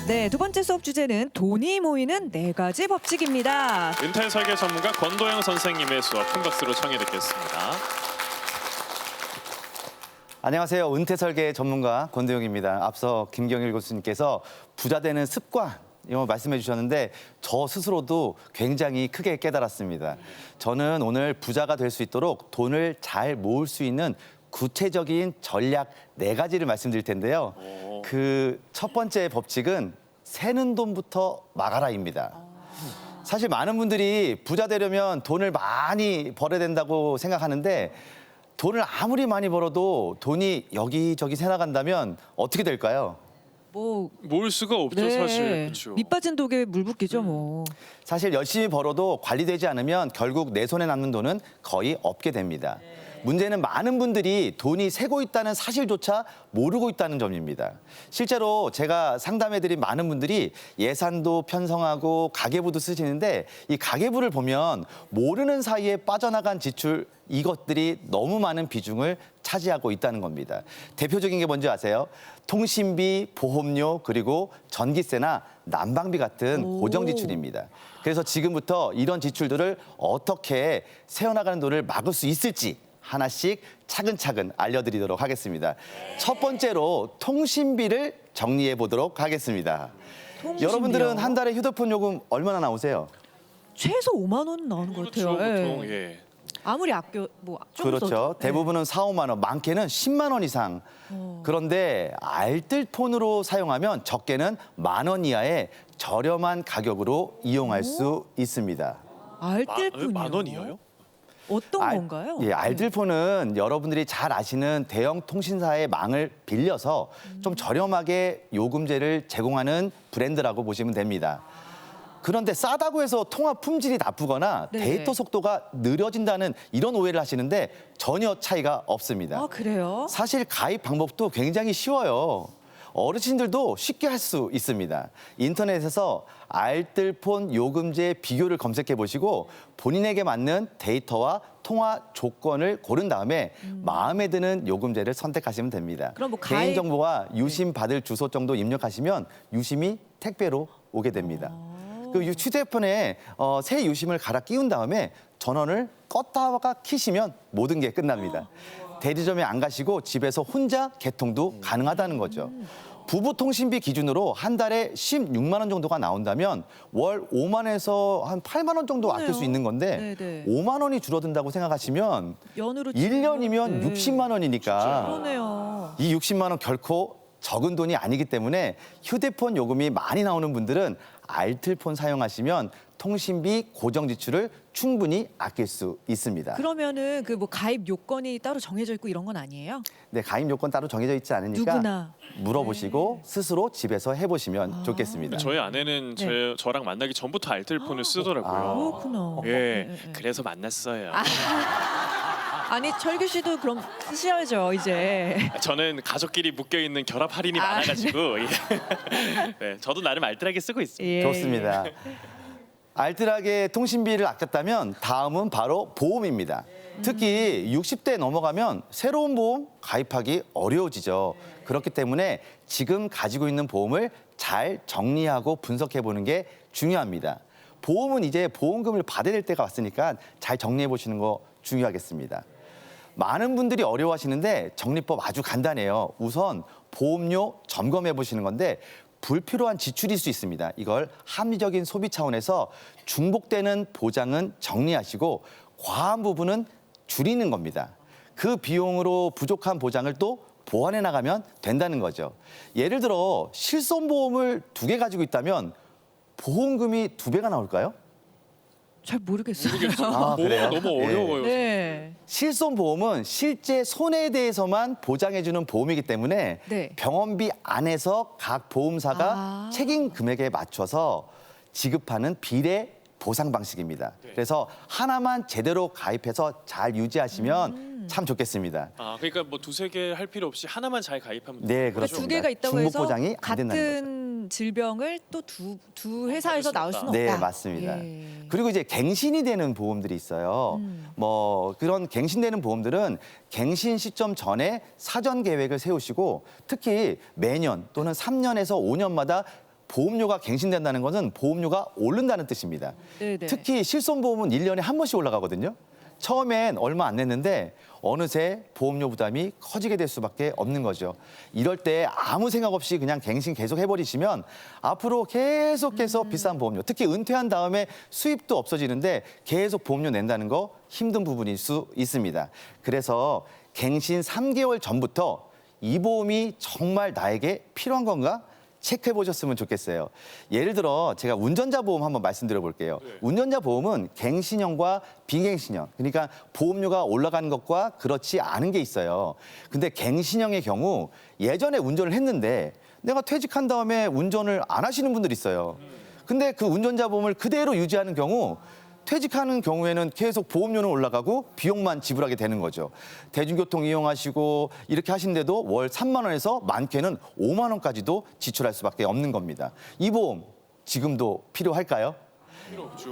네, 두 번째 수업 주제는 돈이 모이는 4가지 법칙입니다. 은퇴 설계 전문가 권도영 선생님의 수업 큰 박수로 청해 듣겠습니다. 안녕하세요. 은퇴 설계 전문가 권도영입니다. 앞서 김경일 교수님께서 부자 되는 습관 이거 말씀해 주셨는데 저 스스로도 굉장히 크게 깨달았습니다. 저는 오늘 부자가 될 수 있도록 돈을 잘 모을 수 있는 구체적인 전략 4가지를 말씀드릴 텐데요. 그 첫 번째 법칙은 새는 돈부터 막아라입니다. 사실 많은 분들이 부자 되려면 돈을 많이 벌어야 된다고 생각하는데 돈을 아무리 많이 벌어도 돈이 여기저기 새나간다면 어떻게 될까요? 뭐 모을 수가 없죠, 사실. 그렇죠. 밑 빠진 독에 물 붓기죠, 뭐. 사실 열심히 벌어도 관리되지 않으면 결국 내 손에 남는 돈은 거의 없게 됩니다. 문제는 많은 분들이 돈이 새고 있다는 사실조차 모르고 있다는 점입니다. 실제로 제가 상담해드린 많은 분들이 예산도 편성하고 가계부도 쓰시는데 이 가계부를 보면 모르는 사이에 빠져나간 지출 이것들이 너무 많은 비중을 차지하고 있다는 겁니다. 대표적인 게 뭔지 아세요? 통신비, 보험료, 그리고 전기세나 난방비 같은 고정 지출입니다. 그래서 지금부터 이런 지출들을 어떻게 새어나가는 돈을 막을 수 있을지 하나씩 차근차근 알려드리도록 하겠습니다. 첫 번째로 통신비를 정리해 보도록 하겠습니다. 통신비요? 여러분들은 한 달에 휴대폰 요금 얼마나 나오세요? 최소 5만 원 나오는 것 그렇죠, 같아요. 보통. 예. 아무리 아껴 좀 그렇죠. 써도. 대부분은 4, 5만 원, 많게는 10만 원 이상. 그런데 알뜰폰으로 사용하면 적게는 1만 원 이하의 저렴한 가격으로 이용할 수 있습니다. 알뜰폰이요? 10,000원 이하요? 어떤 건가요? 예, 알뜰폰은 여러분들이 잘 아시는 대형 통신사의 망을 빌려서 좀 저렴하게 요금제를 제공하는 브랜드라고 보시면 됩니다. 그런데 싸다고 해서 통화 품질이 나쁘거나 네. 데이터 속도가 느려진다는 이런 오해를 하시는데 전혀 차이가 없습니다. 아, 그래요? 사실 가입 방법도 굉장히 쉬워요. 어르신들도 쉽게 할 수 있습니다. 인터넷에서 알뜰폰 요금제 비교를 검색해 보시고 본인에게 맞는 데이터와 통화 조건을 고른 다음에 마음에 드는 요금제를 선택하시면 됩니다. 그럼 뭐 가입- 개인정보와 유심 받을 주소 정도 입력하시면 유심이 택배로 오게 됩니다. 그 휴대폰에 새 유심을 갈아 끼운 다음에 전원을 껐다가 켜시면 모든 게 끝납니다. 대리점에 안 가시고 집에서 혼자 개통도 가능하다는 거죠. 부부 통신비 기준으로 한 달에 16만 원 정도가 나온다면 월 5만 원에서 한 8만 원 정도 아낄 수 있는 건데 네네. 5만 원이 줄어든다고 생각하시면 연으로 1년이면 네. 60만 원이니까 그러네요. 이 60만 원 결코 적은 돈이 아니기 때문에 휴대폰 요금이 많이 나오는 분들은 알뜰폰 사용하시면 통신비 고정 지출을 충분히 아낄 수 있습니다. 그러면은 그 뭐 가입 요건이 따로 정해져 있고 이런 건 아니에요? 네, 가입 요건 따로 정해져 있지 않으니까 누구나. 물어보시고 스스로 집에서 해보시면 좋겠습니다. 저희 아내는 저랑 만나기 전부터 알뜰폰을 쓰더라고요. 그렇구나. 예, 네. 그래서 만났어요. 아니, 철규 씨도 그럼 쓰셔야죠, 이제. 저는 가족끼리 묶여 있는 결합 할인이 아, 많아가지고 예. 네, 저도 나름 알뜰하게 쓰고 있습니다. 예, 좋습니다. 알뜰하게 통신비를 아꼈다면 다음은 바로 보험입니다. 특히 60대 넘어가면 새로운 보험 가입하기 어려워지죠. 그렇기 때문에 지금 가지고 있는 보험을 잘 정리하고 분석해 보는 게 중요합니다. 보험은 이제 보험금을 받아야 될 때가 왔으니까 잘 정리해 보시는 거 중요하겠습니다. 많은 분들이 어려워하시는데 정리법 아주 간단해요. 우선 보험료 점검해 보시는 건데 불필요한 지출일 수 있습니다. 이걸 합리적인 소비 차원에서 중복되는 보장은 정리하시고 과한 부분은 줄이는 겁니다. 그 비용으로 부족한 보장을 또 보완해 나가면 된다는 거죠. 예를 들어 실손보험을 2개 가지고 있다면 보험금이 2배가 나올까요? 잘 모르겠어요. 아, 그래요? 너무 예. 어려워요. 네. 실손보험은 실제 손해에 대해서만 보장해주는 보험이기 때문에 네. 병원비 안에서 각 보험사가 아. 책임 금액에 맞춰서 지급하는 비례 보상 방식입니다. 그래서 하나만 제대로 가입해서 잘 유지하시면 참 좋겠습니다. 아, 그러니까 뭐 2-3개 할 필요 없이 하나만 잘 가입하면 네, 되는 거죠? 그렇죠. 두 개가 있다고 중복 해서 보장이 안 된다는 같은 질병을 또 두 회사에서 나올 수는 없다. 네, 맞습니다. 예. 그리고 이제 갱신이 되는 보험들이 있어요. 뭐 그런 갱신되는 보험들은 갱신 시점 전에 사전 계획을 세우시고 특히 매년 또는 3년에서 5년마다 보험료가 갱신된다는 것은 보험료가 오른다는 뜻입니다. 네네. 특히 실손보험은 1년에 한 번씩 올라가거든요. 처음엔 얼마 안 냈는데 어느새 보험료 부담이 커지게 될 수밖에 없는 거죠. 이럴 때 아무 생각 없이 그냥 갱신 계속 해버리시면 앞으로 계속해서 비싼 보험료, 특히 은퇴한 다음에 수입도 없어지는데 계속 보험료 낸다는 거 힘든 부분일 수 있습니다. 그래서 갱신 3개월 전부터 이 보험이 정말 나에게 필요한 건가? 체크해 보셨으면 좋겠어요. 예를 들어 제가 운전자 보험 한번 말씀드려 볼게요. 운전자 보험은 갱신형과 비갱신형, 그러니까 보험료가 올라가는 것과 그렇지 않은 게 있어요. 근데 갱신형의 경우 예전에 운전을 했는데 내가 퇴직한 다음에 운전을 안 하시는 분들이 있어요. 근데 그 운전자 보험을 그대로 유지하는 경우 퇴직하는 경우에는 계속 보험료는 올라가고 비용만 지불하게 되는 거죠. 대중교통 이용하시고 이렇게 하시는데도 월 3만 원에서 많게는 5만 원까지도 지출할 수밖에 없는 겁니다. 이 보험 지금도 필요할까요?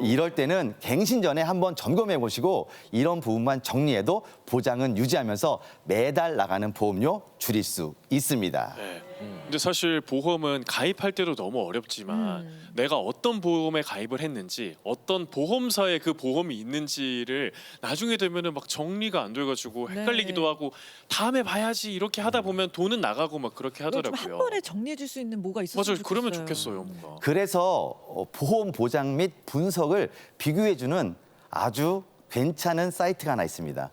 이럴 때는 갱신 전에 한번 점검해 보시고 이런 부분만 정리해도 보장은 유지하면서 매달 나가는 보험료 줄일 수 있습니다. 네. 근데 사실 보험은 가입할 때도 너무 어렵지만 내가 어떤 보험에 가입을 했는지 어떤 보험사에 그 보험이 있는지를 나중에 되면은 막 정리가 안 돼가지고 헷갈리기도 네. 하고 다음에 봐야지 이렇게 하다 보면 돈은 나가고 막 그렇게 이걸 좀 하더라고요. 한 번에 정리해 줄 수 있는 뭐가 있었으면 맞아요. 좋겠어요. 그러면 좋겠어요, 뭔가. 그래서 보험 보장 및 분석을 비교해주는 아주 괜찮은 사이트가 하나 있습니다.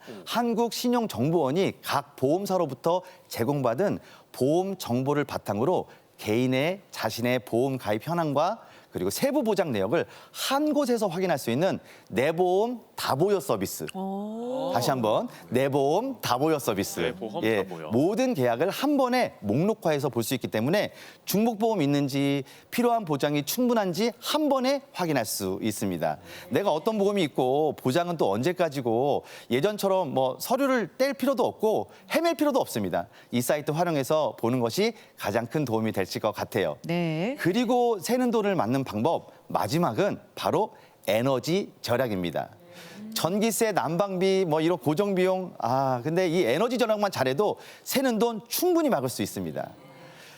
한국신용정보원이 각 보험사로부터 제공받은 보험 정보를 바탕으로 개인의 자신의 보험 가입 현황과 그리고 세부 보장 내역을 한 곳에서 확인할 수 있는 내 보험 다 보여 서비스. 다시 한번 내 보험 다 보여 서비스. 내 보험 다 보여. 모든 계약을 한 번에 목록화해서 볼 수 있기 때문에 중복보험 있는지 필요한 보장이 충분한지 한 번에 확인할 수 있습니다. 내가 어떤 보험이 있고 보장은 또 언제까지고 예전처럼 뭐 서류를 뗄 필요도 없고 헤맬 필요도 없습니다. 이 사이트 활용해서 보는 것이 가장 큰 도움이 될 것 같아요. 네. 그리고 새는 돈을 막는 방법 마지막은 바로 에너지 절약입니다. 전기세, 난방비, 뭐 이런 고정 비용, 근데 이 에너지 절약만 잘해도 새는 돈 충분히 막을 수 있습니다.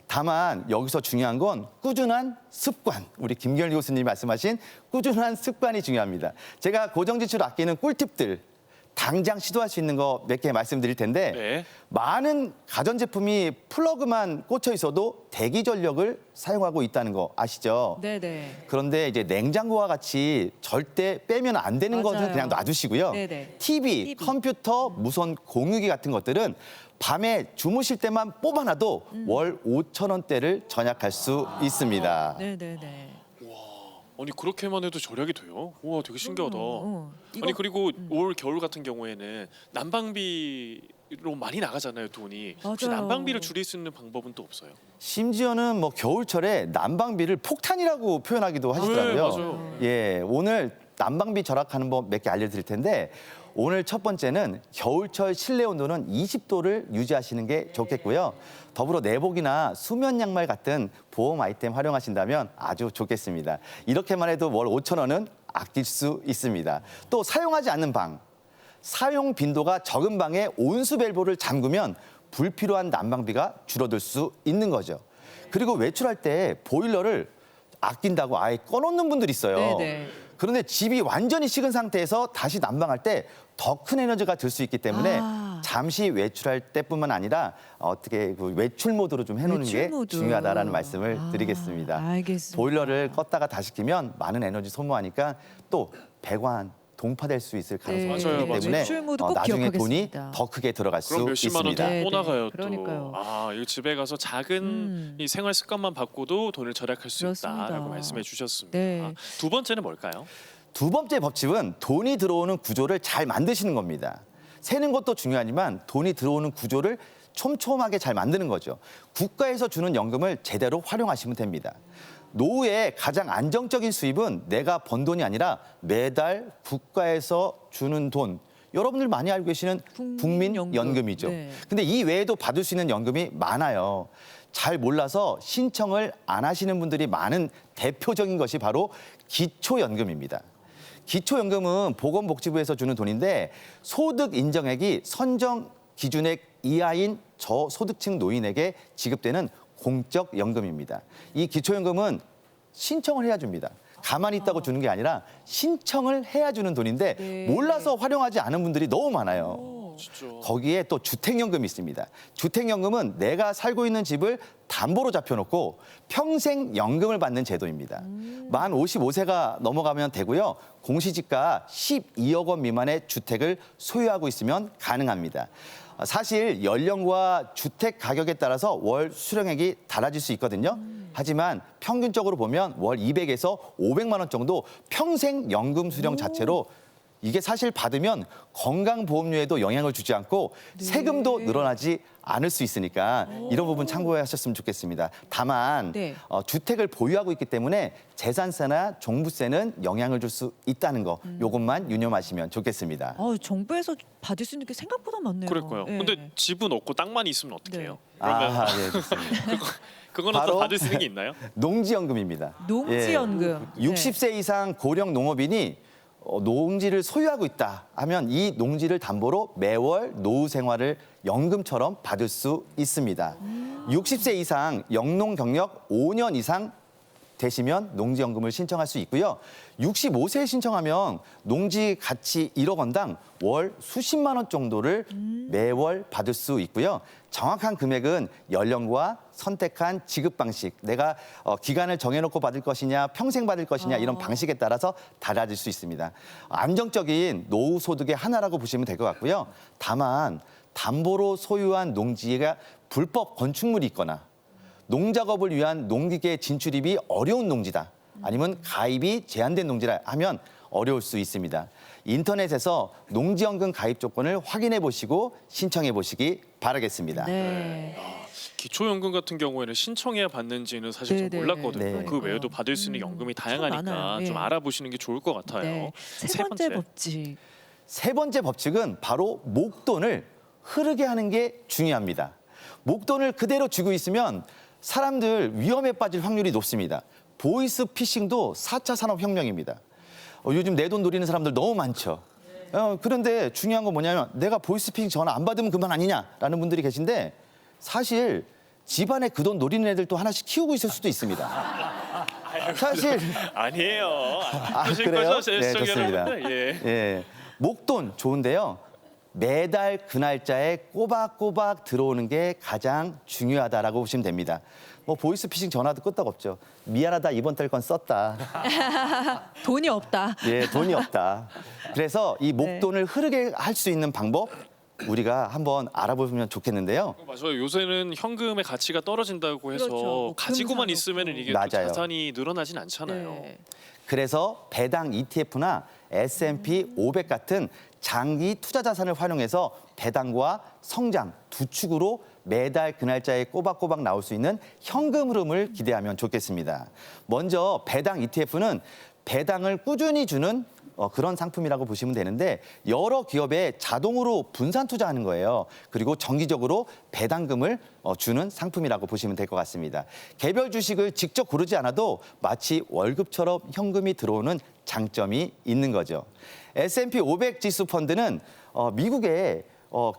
다만 여기서 중요한 건 꾸준한 습관. 우리 김결리 교수님이 말씀하신 꾸준한 습관이 중요합니다. 제가 고정 지출 아끼는 꿀팁들 당장 시도할 수 있는 거 몇 개 말씀드릴 텐데 네. 많은 가전제품이 플러그만 꽂혀 있어도 대기 전력을 사용하고 있다는 거 아시죠? 네네. 그런데 이제 냉장고와 같이 절대 빼면 안 되는 것은 맞아요. 그냥 놔두시고요. 네네. TV, 컴퓨터, 무선 공유기 같은 것들은 밤에 주무실 때만 뽑아놔도 월 5천 원대를 절약할 수 있습니다. 네네네. 아니 그렇게만 해도 절약이 돼요? 우와 되게 신기하다. 이거- 아니 그리고 올 겨울 같은 경우에는 난방비로 많이 나가잖아요 돈이. 혹시 맞아요. 난방비를 줄일 수 있는 방법은 또 없어요? 심지어는 뭐 겨울철에 난방비를 폭탄이라고 표현하기도 하시더라고요. 네, 맞아요. 예, 오늘 난방비 절약하는 법 몇 개 알려드릴 텐데 오늘 첫 번째는 겨울철 실내 온도는 20도를 유지하시는 게 좋겠고요. 더불어 내복이나 수면 양말 같은 보험 아이템 활용하신다면 아주 좋겠습니다. 이렇게만 해도 월 5천 원은 아낄 수 있습니다. 또 사용하지 않는 방, 사용 빈도가 적은 방에 온수 밸브를 잠그면 불필요한 난방비가 줄어들 수 있는 거죠. 그리고 외출할 때 보일러를 아낀다고 아예 꺼놓는 분들이 있어요. 네네. 그런데 집이 완전히 식은 상태에서 다시 난방할 때 더 큰 에너지가 들 수 있기 때문에 잠시 외출할 때뿐만 아니라 어떻게 그 외출 모드로 좀 해놓는 외출 게 모드. 중요하다라는 말씀을 드리겠습니다. 알겠습니다. 보일러를 껐다가 다시 켜면 많은 에너지 소모하니까 또 배관 동파될 수 있을 가능성이 네. 있기 맞아요, 맞아요. 때문에 외출 모드 꼭 나중에 돈이 기억하겠습니다. 더 크게 들어갈 수 그럼 몇십만 원 있습니다. 더 네, 나가요 또. 그러니까요. 이 집에 가서 작은 이 생활 습관만 바꿔도 돈을 절약할 수 그렇습니다. 있다라고 말씀해 주셨습니다. 네. 두 번째는 뭘까요? 두 번째 법칙은 돈이 들어오는 구조를 잘 만드시는 겁니다. 세는 것도 중요하지만 돈이 들어오는 구조를 촘촘하게 잘 만드는 거죠. 국가에서 주는 연금을 제대로 활용하시면 됩니다. 노후에 가장 안정적인 수입은 내가 번 돈이 아니라 매달 국가에서 주는 돈. 여러분들 많이 알고 계시는 국민연금. 국민연금이죠. 네. 근데 이 외에도 받을 수 있는 연금이 많아요. 잘 몰라서 신청을 안 하시는 분들이 많은 대표적인 것이 바로 기초연금입니다. 기초연금은 보건복지부에서 주는 돈인데 소득 인정액이 선정 기준액 이하인 저소득층 노인에게 지급되는 공적 연금입니다. 이 기초연금은 신청을 해야 줍니다. 가만히 있다고 주는 게 아니라 신청을 해야 주는 돈인데 네. 몰라서 활용하지 않은 분들이 너무 많아요. 진짜. 거기에 또 주택연금이 있습니다. 주택연금은 내가 살고 있는 집을 담보로 잡혀놓고 평생 연금을 받는 제도입니다. 만 55세가 넘어가면 되고요. 공시지가 12억 원 미만의 주택을 소유하고 있으면 가능합니다. 사실 연령과 주택 가격에 따라서 월 수령액이 달라질 수 있거든요. 하지만 평균적으로 보면 월 200에서 500만 원 정도 평생 연금 수령 자체로 이게 사실 받으면 건강보험료에도 영향을 주지 않고 세금도 늘어나지 않을 수 있으니까 이런 부분 참고하셨으면 좋겠습니다. 다만 네. 주택을 보유하고 있기 때문에 재산세나 종부세는 영향을 줄 수 있다는 거 요것만 유념하시면 좋겠습니다. 정부에서 받을 수 있는 게 생각보다 많네요. 그럴까요? 네. 근데 집은 없고 땅만 있으면 어떻게 네. 해요? 그러면 네, 좋습니다. 그거는 바로- 또 받을 수 있는 게 있나요? 농지연금입니다. 농지연금. 예, 60세 이상 고령 농업인이 농지를 소유하고 있다 하면 이 농지를 담보로 매월 노후 생활을 연금처럼 받을 수 있습니다. 60세 이상 영농 경력 5년 이상 되시면 농지연금을 신청할 수 있고요. 65세에 신청하면 농지 가치 1억 원당 월 수십만 원 정도를 매월 받을 수 있고요. 정확한 금액은 연령과 선택한 지급 방식, 내가 기간을 정해놓고 받을 것이냐, 평생 받을 것이냐 이런 방식에 따라서 달라질 수 있습니다. 안정적인 노후 소득의 하나라고 보시면 될 것 같고요. 다만 담보로 소유한 농지가 불법 건축물이 있거나 농작업을 위한 농기계 진출입이 어려운 농지다. 아니면 가입이 제한된 농지라 하면 어려울 수 있습니다. 인터넷에서 농지연금 가입 조건을 확인해 보시고 신청해 보시기 바라겠습니다. 네. 기초연금 같은 경우에는 신청해야 받는지는 사실 좀 네네. 몰랐거든요. 네. 그 그러니까요. 외에도 받을 수 있는 연금이 다양하니까 많아요. 좀 예. 알아보시는 게 좋을 것 같아요. 네. 세 번째 법칙. 세 번째 법칙은 바로 목돈을 흐르게 하는 게 중요합니다. 목돈을 그대로 쥐고 있으면 사람들 위험에 빠질 확률이 높습니다. 보이스 피싱도 4차 산업혁명입니다. 요즘 내 돈 노리는 사람들 너무 많죠. 그런데 중요한 건 뭐냐면 내가 보이스 피싱 전화 안 받으면 그만 아니냐라는 분들이 계신데 사실 집안에 그 돈 노리는 애들도 하나씩 키우고 있을 수도 있습니다. 사실 아니에요. 아, 보실 그래요? 거죠, 제 네, 시청자 좋습니다. 여러분들? 예. 예, 목돈 좋은데요. 매달 그 날짜에 꼬박꼬박 들어오는 게 가장 중요하다라고 보시면 됩니다. 뭐 보이스피싱 전화도 끄떡 없죠. 미안하다 이번 달 건 썼다. 돈이 없다. 예, 돈이 없다. 그래서 이 네. 목돈을 흐르게 할 수 있는 방법 우리가 한번 알아보면 좋겠는데요. 맞아요. 요새는 현금의 가치가 떨어진다고 해서 그렇죠. 뭐 가지고만 금 있으면 사놓고. 이게 또 맞아요. 자산이 늘어나진 않잖아요. 네. 그래서 배당 ETF나 S&P 500 같은 장기 투자 자산을 활용해서 배당과 성장 두 축으로 매달 그 날짜에 꼬박꼬박 나올 수 있는 현금 흐름을 기대하면 좋겠습니다. 먼저 배당 ETF는 배당을 꾸준히 주는 그런 상품이라고 보시면 되는데 여러 기업에 자동으로 분산 투자하는 거예요. 그리고 정기적으로 배당금을 주는 상품이라고 보시면 될 것 같습니다. 개별 주식을 직접 고르지 않아도 마치 월급처럼 현금이 들어오는 장점이 있는 거죠. S&P 500 지수 펀드는 미국의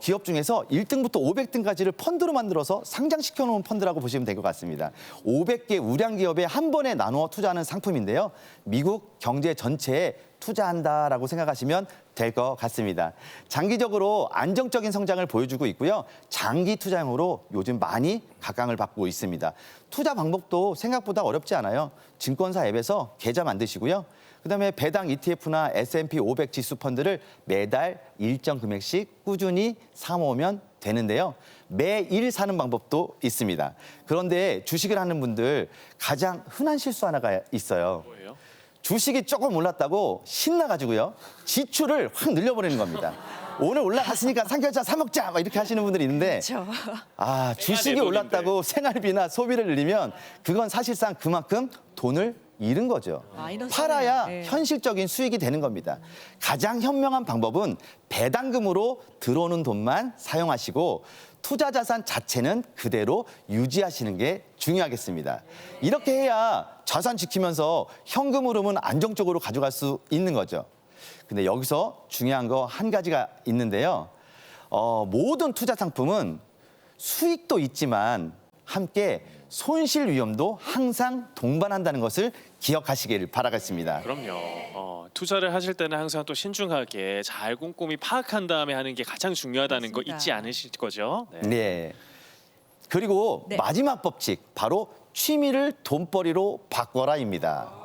기업 중에서 1등부터 500등까지를 펀드로 만들어서 상장시켜 놓은 펀드라고 보시면 될 것 같습니다. 500개 우량 기업에 한 번에 나누어 투자하는 상품인데요. 미국 경제 전체에 투자한다라고 생각하시면 될 것 같습니다. 장기적으로 안정적인 성장을 보여주고 있고요. 장기 투자형으로 요즘 많이 각광을 받고 있습니다. 투자 방법도 생각보다 어렵지 않아요. 증권사 앱에서 계좌 만드시고요. 그다음에 배당 ETF나 S&P 500 지수 펀드를 매달 일정 금액씩 꾸준히 사모으면 되는데요. 매일 사는 방법도 있습니다. 그런데 주식을 하는 분들 가장 흔한 실수 하나가 있어요. 뭐예요? 주식이 조금 올랐다고 신나가지고요. 지출을 확 늘려버리는 겁니다. 오늘 올라갔으니까 삼겹살 사 먹자 막 이렇게 하시는 분들이 있는데 그렇죠. 아, 주식이 내 돈인데. 올랐다고 생활비나 소비를 늘리면 그건 사실상 그만큼 돈을 잃은 거죠. 마이너스네요. 팔아야 네. 현실적인 수익이 되는 겁니다. 가장 현명한 방법은 배당금으로 들어오는 돈만 사용하시고 투자 자산 자체는 그대로 유지하시는 게 중요하겠습니다. 이렇게 해야 자산 지키면서 현금 흐름은 안정적으로 가져갈 수 있는 거죠. 근데 여기서 중요한 거 한 가지가 있는데요. 모든 투자 상품은 수익도 있지만 함께 손실 위험도 항상 동반한다는 것을 기억하시길 바라겠습니다. 그럼요. 투자를 하실 때는 항상 또 신중하게 잘 꼼꼼히 파악한 다음에 하는 게 가장 중요하다는 거 맞습니다. 잊지 않으실 거죠? 네. 네. 그리고 네. 마지막 법칙, 바로 취미를 돈벌이로 바꿔라입니다.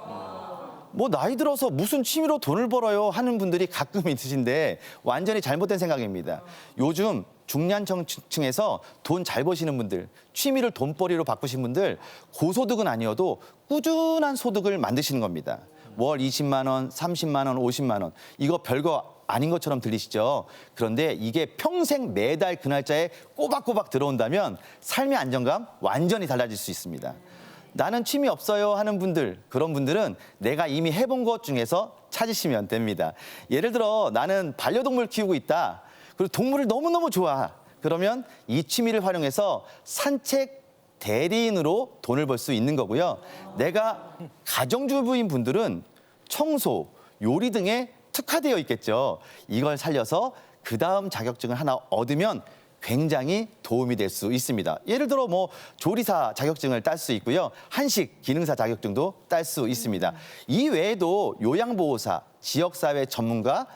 뭐 나이 들어서 무슨 취미로 돈을 벌어요 하는 분들이 가끔 있으신데 완전히 잘못된 생각입니다. 요즘 중년층에서 돈 잘 버시는 분들, 취미를 돈벌이로 바꾸신 분들 고소득은 아니어도 꾸준한 소득을 만드시는 겁니다. 월 20만 원, 30만 원, 50만 원. 이거 별거 아닌 것처럼 들리시죠? 그런데 이게 평생 매달 그 날짜에 꼬박꼬박 들어온다면 삶의 안정감 완전히 달라질 수 있습니다. 나는 취미 없어요 하는 분들, 그런 분들은 내가 이미 해본 것 중에서 찾으시면 됩니다. 예를 들어 나는 반려동물 키우고 있다. 그리고 동물을 너무너무 좋아. 그러면 이 취미를 활용해서 산책 대리인으로 돈을 벌 수 있는 거고요. 내가 가정주부인 분들은 청소, 요리 등에 특화되어 있겠죠. 이걸 살려서 그 다음 자격증을 하나 얻으면 굉장히 도움이 될 수 있습니다. 예를 들어 뭐 조리사 자격증을 딸 수 있고요. 한식 기능사 자격증도 딸 수 있습니다. 이 외에도 요양보호사, 지역사회 전문가,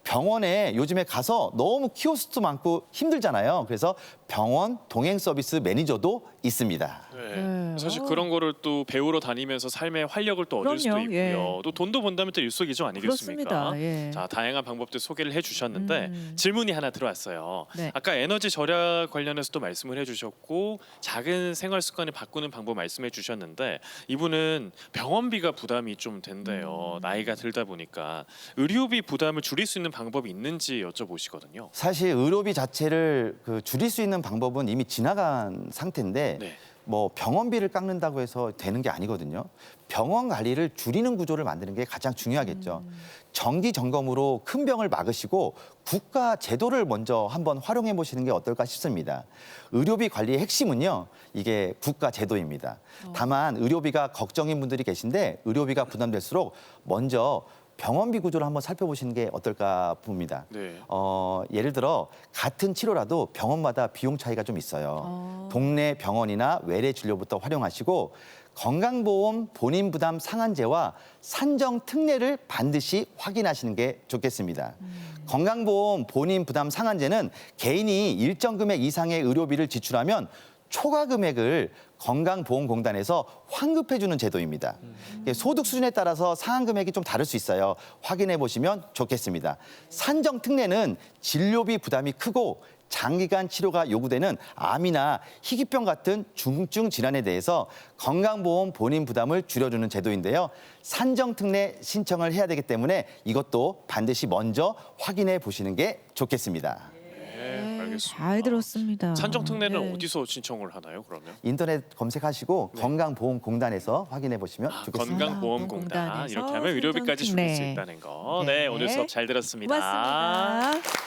병원에 요즘에 가서 너무 키오스크도 많고 힘들잖아요. 그래서 병원 동행 서비스 매니저도 있습니다. 네. 사실 그런 거를 또 배우러 다니면서 삶의 활력을 또 얻을 수도 그럼요. 있고요. 예. 또 돈도 번다면 또 일석이조 아니겠습니까? 그렇습니다. 예. 자, 다양한 방법들 소개를 해주셨는데 질문이 하나 들어왔어요. 네. 아까 에너지 절약 관련해서도 말씀을 해주셨고 작은 생활 습관을 바꾸는 방법 말씀해 주셨는데 이분은 병원비가 부담이 좀 된대요. 나이가 들다 보니까 의료비 부담을 줄일 수 있는 방법이 있는지 여쭤보시거든요. 사실 의료비 자체를 줄일 수 있는 방법은 이미 지나간 상태인데 네. 뭐 병원비를 깎는다고 해서 되는 게 아니거든요. 병원 관리를 줄이는 구조를 만드는 게 가장 중요하겠죠. 정기 점검으로 큰 병을 막으시고 국가 제도를 먼저 한번 활용해 보시는 게 어떨까 싶습니다. 의료비 관리의 핵심은요, 이게 국가 제도입니다. 다만 의료비가 걱정인 분들이 계신데 의료비가 부담될수록 먼저 병원비 구조를 한번 살펴보시는 게 어떨까 봅니다. 네. 예를 들어 같은 치료라도 병원마다 비용 차이가 좀 있어요. 동네 병원이나 외래 진료부터 활용하시고 건강보험 본인 부담 상한제와 산정 특례를 반드시 확인하시는 게 좋겠습니다. 건강보험 본인 부담 상한제는 개인이 일정 금액 이상의 의료비를 지출하면 초과 금액을 건강보험공단에서 환급해주는 제도입니다. 소득 수준에 따라서 상한 금액이 좀 다를 수 있어요. 확인해 보시면 좋겠습니다. 산정 특례는 진료비 부담이 크고 장기간 치료가 요구되는 암이나 희귀병 같은 중증 질환에 대해서 건강보험 본인 부담을 줄여주는 제도인데요. 산정 특례 신청을 해야 되기 때문에 이것도 반드시 먼저 확인해 보시는 게 좋겠습니다. 네, 알겠습니다. 잘 들었습니다. 산정 특례는 네. 어디서 신청을 하나요? 그러면? 인터넷 검색하시고 건강보험공단에서 확인해 보시면 좋겠습니다. 건강보험공단 공단에서 이렇게 하면 의료비까지 줄일 수 산정 특례. 있다는 거. 네. 네, 오늘 수업 잘 들었습니다. 고맙습니다.